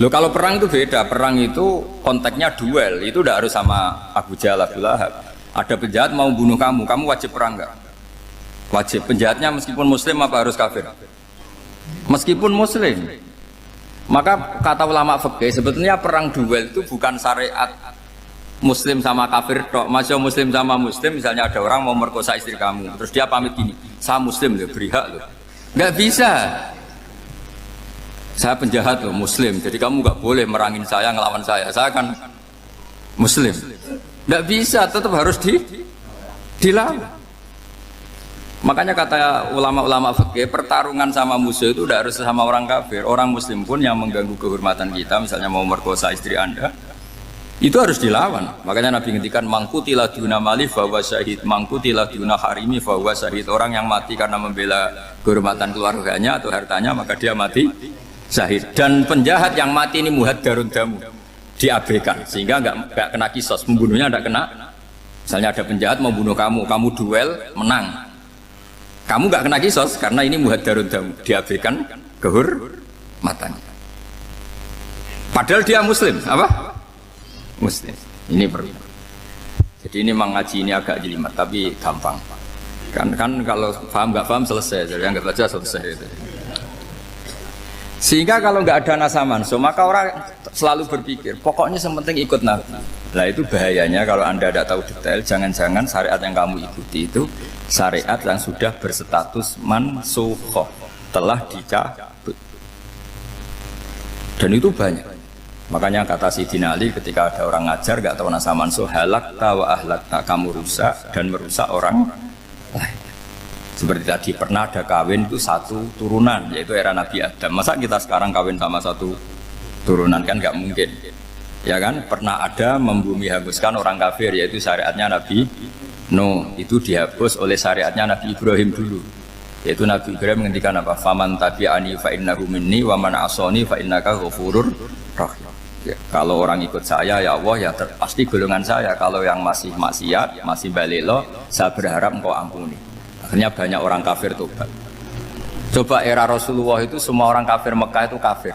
Loh kalau perang itu beda, perang itu konteksnya duel, itu udah harus sama Abu Jahal, Abu Lahab. Ada penjahat mau bunuh kamu, kamu wajib perang nggak? Wajib. Penjahatnya meskipun muslim apa harus kafir? Meskipun muslim. Maka kata ulama fikih sebetulnya perang duel itu bukan syariat muslim sama kafir tok. Masih muslim sama muslim, misalnya ada orang mau merkosa istri kamu, terus dia pamit gini, saya muslim loh, beri hak loh. Nggak bisa. Saya penjahat loh, muslim, jadi kamu nggak boleh merangin saya, ngelawan saya kan muslim. Nggak bisa, tetap harus dilawan. Makanya kata ulama-ulama fikih, pertarungan sama musuh itu udah harus sama orang kafir. Orang muslim pun yang mengganggu kehormatan kita, misalnya mau merkosa istri Anda, itu harus dilawan. Makanya Nabi ngendikan mangkutila duna mali fahuwa syahid, mangkutila duna harimi fahuwa syahid. Orang yang mati karena membela kehormatan keluarganya atau hartanya, maka dia mati syahid. Dan penjahat yang mati ini muhaddarun damu, diabaikan sehingga nggak kena kisos, membunuhnya nggak kena. Misalnya ada penjahat mau bunuh kamu, kamu duel menang, kamu nggak kena kisos karena ini muhaddarun damu, diabaikan kehormatannya. Padahal dia muslim, apa? Muslim. Ini perlu. Jadi ini mengaji ini agak jelimet tapi gampang. Kan kalau paham nggak paham selesai, jadi nggak baca selesai itu. Sehingga kalau nggak ada nasa mansuh, maka orang selalu berpikir pokoknya sementing ikut Nabi. Nah itu bahayanya kalau Anda tidak tahu detail, jangan-jangan syariat yang kamu ikuti itu syariat yang sudah berstatus mansukhoh, telah dicabut. Dan itu banyak. Makanya kata Sayyidina Ali ketika ada orang ngajar nggak tahu nasa mansuh, halakta wa ahlakta, kamu rusak dan merusak orang lain. Seperti tadi pernah ada kawin itu satu turunan, yaitu era Nabi Adam. Masa kita sekarang kawin sama satu turunan, kan nggak mungkin. Ya kan, pernah ada membumi hanguskan orang kafir, yaitu syariatnya Nabi Nuh, itu dihapus oleh syariatnya Nabi Ibrahim dulu. Yaitu Nabi Ibrahim menghentikan apa? Faman tabi'ani fa innahu minni wa man asani fa innaka ghafurur rahim. Ya, kalau orang ikut saya ya Allah ya pasti golongan saya. Kalau yang masih maksiat, masih balelo, saya berharap engkau ampuni. Akhirnya banyak orang kafir tobat. Coba era Rasulullah itu semua orang kafir Mekah itu kafir.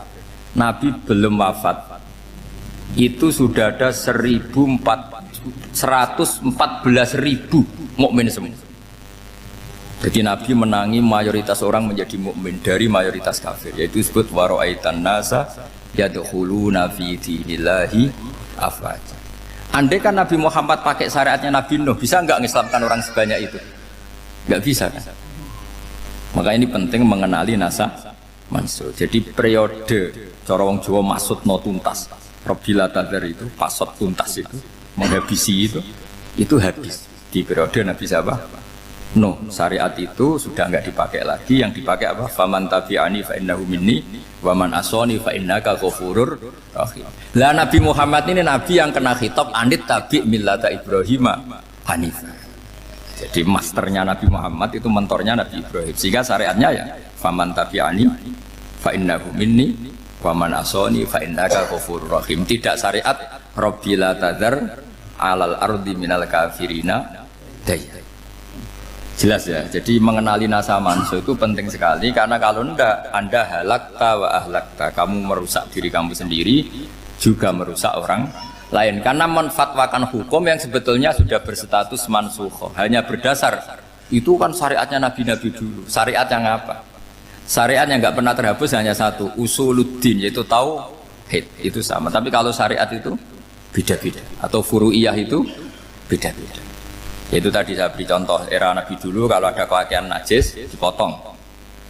Nabi belum wafat itu sudah ada 114.000 mukmin semua. Jadi Nabi menangi mayoritas orang menjadi mukmin dari mayoritas kafir, yaitu disebut wara'aitan nasa yadkhuluna fi dinillahi afwaja. Andai kan Nabi Muhammad pakai syariatnya Nabi Nuh, bisa nggak mengislamkan orang sebanyak itu? Nggak bisa kan? Maka ini penting mengenali nasa mansuh. Jadi periode cara wong Jawa maksud no tuntas, Robila Tadar itu pasot tuntas itu menghabisi itu habis di periode Nabi siapa? Nuh. Syariat itu sudah nggak dipakai lagi, yang dipakai apa? Faman tabi'ani fa innahu minni wa man asani fa innaka ghafurur rahim. Lah Nabi Muhammad ini nabi yang kena khitab anit tabi' millata Ibrahim hanifah. Jadi masternya Nabi Muhammad itu mentornya Nabi Ibrahim. Sehingga syariatnya ya faman tabi'ani fa innahu minni wa man asani fa innaka ghafurur rahim. Tidak syariat Rabbila tadzar alal ardi minal kafirina dayya. Jelas ya. Jadi mengenali nasa mansuh itu penting sekali, karena kalau enggak Anda halakta wa ahlakta, kamu merusak diri kamu sendiri juga merusak orang lain, karena menfatwakan hukum yang sebetulnya sudah berstatus mansukh hanya berdasar itu kan syariatnya nabi-nabi dulu. Syariat yang apa? Syariat yang nggak pernah terhapus hanya satu, usuluddin, yaitu tauhid, itu sama. Tapi kalau syariat itu beda-beda, atau furu'iyah itu beda-beda. Yaitu tadi saya beri contoh era Nabi dulu, kalau ada pakaian najis dipotong,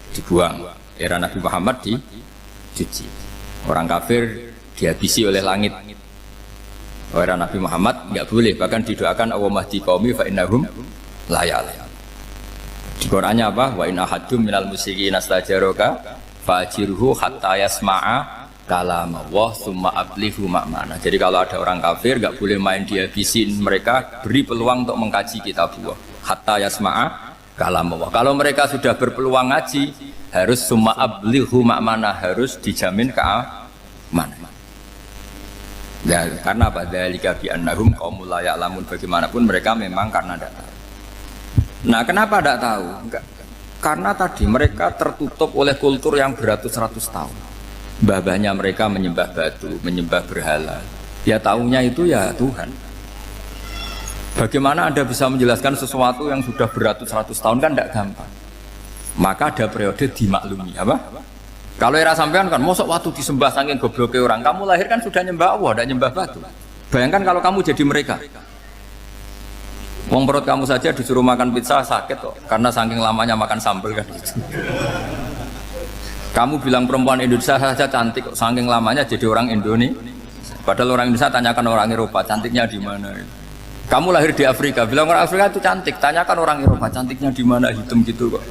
dibuang. Era Nabi Muhammad dicuci. Orang kafir dihabisi oleh langit. Era Nabi Muhammad nggak boleh, bahkan didoakan Allahumma hdi qaumi fa innahum la ya'lamun. Di Qur'annya apa? Wa in ahadum minal musyrikin astajaraka fa'jirhu hatta yasma'a kalam Allah summa ablighu ma'mana. Jadi kalau ada orang kafir nggak boleh main dihabisin, mereka beri peluang untuk mengkaji kitabullah hatta yasma'a kalam Allah. Kalau mereka sudah berpeluang ngaji, harus summa ablighu ma'mana, harus dijamin keamanan. Ya, karena apa? Dzalika bi annahum qaumul la ya'lamun, bagaimanapun mereka memang karena tidak tahu. Nah, kenapa tidak tahu? Enggak. Karena tadi mereka tertutup oleh kultur yang beratus-ratus tahun. Mbah-mbahnya mereka menyembah batu, menyembah berhala. Ya taunya itu ya Tuhan. Bagaimana Anda bisa menjelaskan sesuatu yang sudah beratus-ratus tahun kan tidak gampang. Maka ada periode dimaklumi, apa? Kalau era sampean kan, mosok waktu disembah saking gobloknya orang, kamu lahir kan sudah nyembah Allah, tidak nyembah batu. Bayangkan kalau kamu jadi mereka. Wong perut kamu saja disuruh makan pizza sakit kok, karena saking lamanya makan sambal kan gitu. Kamu bilang perempuan Indonesia saja cantik kok, saking lamanya jadi orang Indonesia. Padahal orang Indonesia tanyakan orang Eropa, cantiknya di mana? Kamu lahir di Afrika, bilang orang Afrika itu cantik, tanyakan orang Eropa, cantiknya di mana, hitam gitu kok.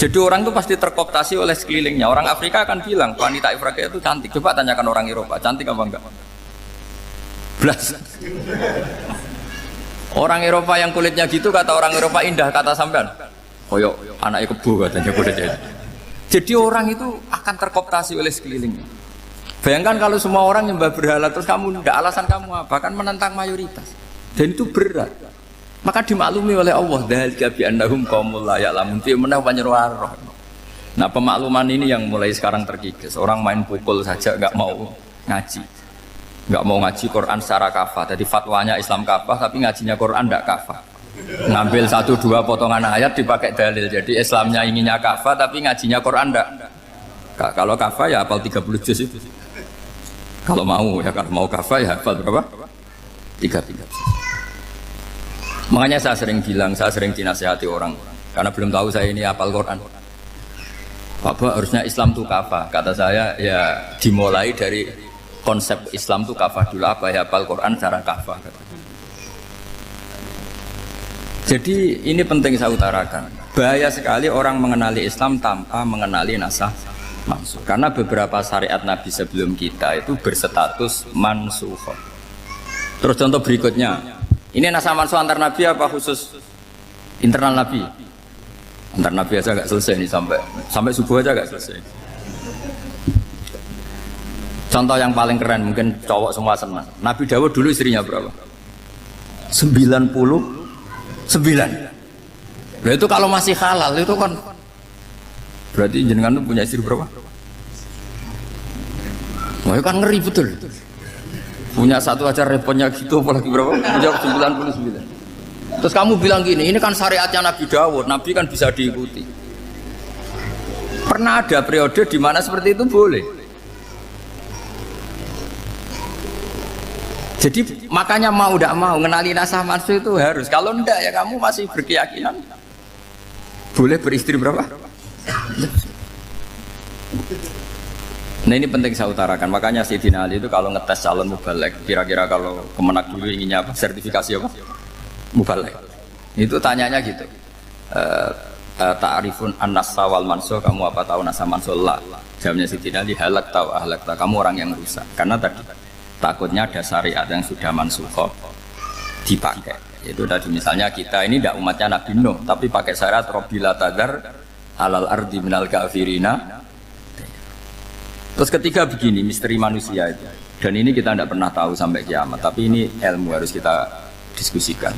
Jadi orang itu pasti terkooptasi oleh sekelilingnya. Orang Afrika akan bilang wanita Afrika itu cantik. Coba tanyakan orang Eropa, cantik apa enggak? Belas. Orang Eropa yang kulitnya gitu kata orang Eropa indah, kata sampean. Koyok anaknya kebo katanya kulitnya. Jadi orang itu akan terkooptasi oleh sekelilingnya. Bayangkan kalau semua orang nyembah berhala terus kamu tidak, alasan kamu apa? Kan menentang mayoritas. Dan itu berat. Maka dimaklumi oleh Allah, dzalika bi annahum qaumul la ya'lamun fi manah panyeruar. Nah, pemakluman ini yang mulai sekarang terkikis. Orang main pukul saja enggak mau ngaji. Enggak mau ngaji Quran secara kafah. Jadi fatwanya Islam kafah tapi ngajinya Quran enggak kafah. Ngambil 1-2 potongan ayat dipakai dalil. Jadi Islamnya inginnya kafah tapi ngajinya Quran enggak. Kalau kafah ya hafal 30 juz itu. Kalau mau ya, kalau mau kafah ya hafal berapa? 33 juz. Makanya saya sering bilang, saya sering dinasihati orang karena belum tahu saya ini hafal Quran. Bapak harusnya Islam itu kafah. Kata saya ya dimulai dari konsep Islam itu kafah dulu, apa ya hafal Quran secara kafah. Jadi ini penting saya utarakan. Bahaya sekali orang mengenali Islam tanpa mengenali nasah mansukh. Karena beberapa syariat Nabi sebelum kita itu berstatus mansukh. Terus contoh berikutnya. Ini nasah mansukh antar Nabi apa khusus internal Nabi? Antar Nabi aja nggak selesai ini sampai subuh aja nggak selesai. Contoh yang paling keren mungkin cowok semua senang. Nabi Dawud dulu istrinya berapa? 99. Nah itu kalau masih halal itu kan berarti jenengan tuh punya istri berapa? Wah itu kan ngeri betul. Punya satu aja repotnya gitu, apalagi berapa? Punya 99. Terus kamu bilang gini, ini kan syariatnya Nabi Dawud, Nabi kan bisa diikuti. Pernah ada periode di mana seperti itu boleh. Jadi makanya mau tidak mau ngenali nasah mansukh itu harus. Kalau enggak ya kamu masih berkeyakinan boleh beristri berapa? Nah ini penting saya utarakan. Makanya Sayyidina Ali itu kalau ngetes calon mubalek, kira-kira kalau Kemenak dulu inginnya apa? Sertifikasi apa? Mubalek. Itu tanyanya gitu. Ta'rifun an-nassa wal mansukh, kamu apa tahu nasah mansukh? La. Jawabnya Sayyidina Ali, halak tahu ahlak tahu. Kamu orang yang rusak. Karena tadi takutnya ada syariat yang sudah mansukh dipakai. Itu tadi misalnya kita ini tidak umatnya Nabi Nuh, tapi pakai syarat Robbila tadar alal ardi minal kafirina. Terus ketiga begini, misteri manusia itu. Dan ini kita tidak pernah tahu sampai kiamat, tapi ini ilmu harus kita diskusikan.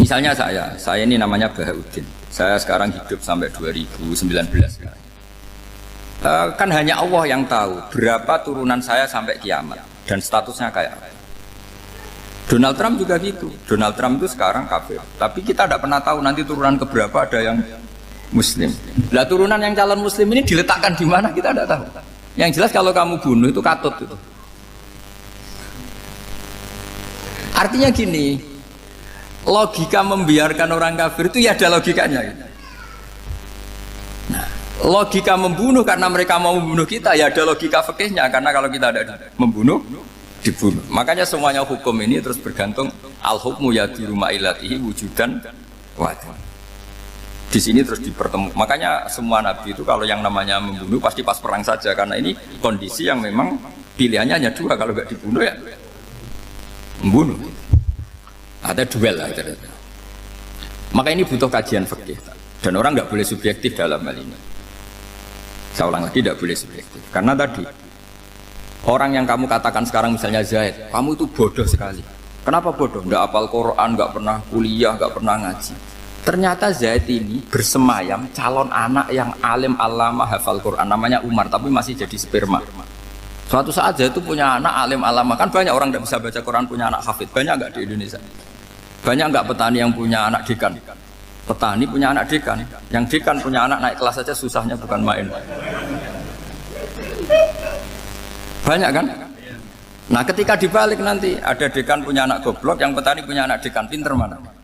Misalnya saya ini namanya Bahauddin. Saya sekarang hidup sampai 2019. Kan hanya Allah yang tahu berapa turunan saya sampai kiamat dan statusnya kayak apa. Donald Trump juga gitu. Donald Trump itu sekarang kafir, tapi kita tidak pernah tahu nanti turunan keberapa ada yang Muslim. Lah turunan yang calon Muslim ini diletakkan di mana kita tidak tahu. Yang jelas kalau kamu bunuh itu katut itu. Artinya gini, logika membiarkan orang kafir itu ya ada logikanya. Nah, logika membunuh karena mereka mau membunuh kita ya ada logika fikihnya, karena kalau kita ada membunuh dibunuh. Makanya semuanya hukum ini terus bergantung al-hukmu yadiru ma'ilatihi wujudan wajib. Di sini terus dipertemukan. Makanya semua nabi itu kalau yang namanya membunuh pasti pas perang saja, karena ini kondisi yang memang pilihannya hanya dua, kalau nggak dibunuh ya membunuh. Ada duel lah. Maka ini butuh kajian fikih dan orang nggak boleh subjektif dalam hal ini. Saya ulang lagi, tidak boleh subjektif karena tadi orang yang kamu katakan sekarang misalnya Zaid, kamu itu bodoh sekali. Kenapa bodoh? Nggak hafal Quran, nggak pernah kuliah, nggak pernah ngaji. Ternyata Zaid ini bersemayam calon anak yang alim alama hafal Quran, namanya Umar, tapi masih jadi sperma. Suatu saat Zaid itu punya anak alim alama, kan banyak orang tidak bisa baca Quran punya anak hafid, banyak nggak di Indonesia? Banyak nggak petani yang punya anak dekan? Petani punya anak dekan, yang dekan punya anak naik kelas saja susahnya bukan main. Banyak kan? Nah ketika dibalik nanti ada dekan punya anak goblok, yang petani punya anak dekan pinter mana?